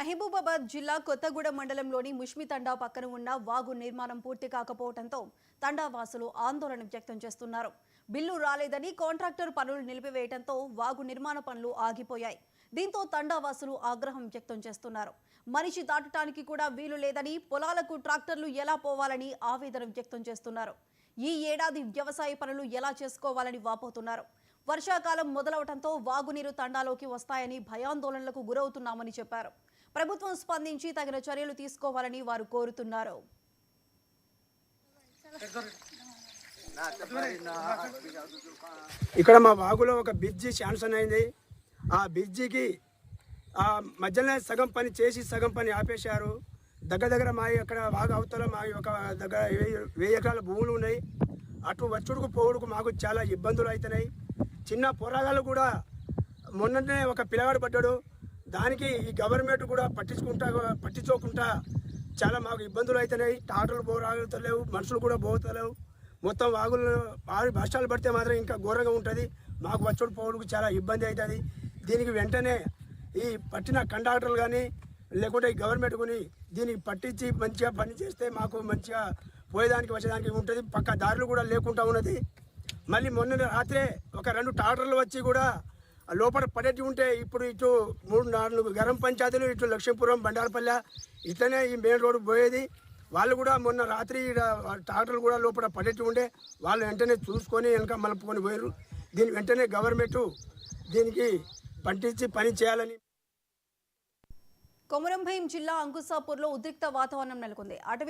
మహబూబాబాద్ జిల్లా కొత్తగూడెం మండలంలోని ముష్మి తండా పక్కన ఉన్న వాగు నిర్మాణం పూర్తి కాకపోవడంతో తండా వాసులు ఆందోళన వ్యక్తం చేస్తున్నారు. బిల్లు రాలేదని కాంట్రాక్టర్ పనులు నిలిపివేయడంతో వాగు నిర్మాణ పనులు ఆగిపోయాయి. దీంతో తండా వాసులు ఆగ్రహం వ్యక్తం చేస్తున్నారు. మనిషి దాటడానికి కూడా వీలు లేదని, పొలాలకు ట్రాక్టర్లు ఎలా పోవాలని ఆవేదన వ్యక్తం చేస్తున్నారు. ఈ ఏడాది వ్యవసాయ పనులు ఎలా చేసుకోవాలని వాపోతున్నారు. వర్షాకాలం మొదలవడంతో వాగునీరు తండాలోకి వస్తాయని భయాందోళనలకు గురవుతున్నామని చెప్పారు. ప్రభుత్వం స్పందించి తగిన చర్యలు తీసుకోవాలని వారు కోరుతున్నారు. ఇక్కడ మా వాగులో ఒక బ్రిడ్జి శాంక్షన్ అయింది. ఆ బ్రిడ్జికి ఆ మధ్యలో సగం పని చేసి సగం పని ఆపేశారు. దగ్గర మా అక్కడ వాగు అవతల మా ఒక దగ్గర 1000 ఎకరాల భూములు ఉన్నాయి. అటు వచ్చుడుకు పోవుడుకు మాకు చాలా ఇబ్బందులు అవుతున్నాయి. చిన్న పోరాగాలు కూడా మొన్ననే ఒక పిల్లగాడు పడ్డాడు. దానికి ఈ గవర్నమెంట్ కూడా పట్టించుకోకుండా చాలా మాకు ఇబ్బందులు అవుతున్నాయి. ట్రాక్టర్లు పోరాగలేవు, మనుషులు కూడా పోతలేవు. మొత్తం వాగులు వర్షాలు పడితే మాత్రం ఇంకా ఘోరంగా ఉంటుంది. మాకు వచ్చుడు పోవడానికి చాలా ఇబ్బంది అవుతుంది. దీనికి వెంటనే ఈ పట్టిన కండక్టర్లు కానీ లేకుంటే ఈ గవర్నమెంట్ కొని దీనికి పట్టించి మంచిగా పని చేస్తే మాకు మంచిగా పోయేదానికి వచ్చేదానికి ఉంటుంది. పక్క దారులు కూడా లేకుండా ఉన్నది. మళ్ళీ మొన్న రాత్రే ఒక 2 ట్రాక్టర్లు వచ్చి కూడా లోపల పడేటి ఉంటే ఇప్పుడు ఇటు 3-4 గరం పంచాయతీలు, ఇటు లక్ష్మీపురం, బండారపల్లె ఇట్లనే ఈ మెయిన్ రోడ్డు పోయేది. వాళ్ళు కూడా మొన్న రాత్రి ట్రాక్టర్లు కూడా లోపల పడేటి ఉండే వాళ్ళు వెంటనే చూసుకొని వెనక మలుపుకొని పోయారు. దీని వెంటనే గవర్నమెంట్ దీనికి పట్టించి పని చేయాలని. కొమరంభీం జిల్లా అంకుసాపూర్లో ఉద్రిక్త వాతావరణం నెలకొంది. అటవీ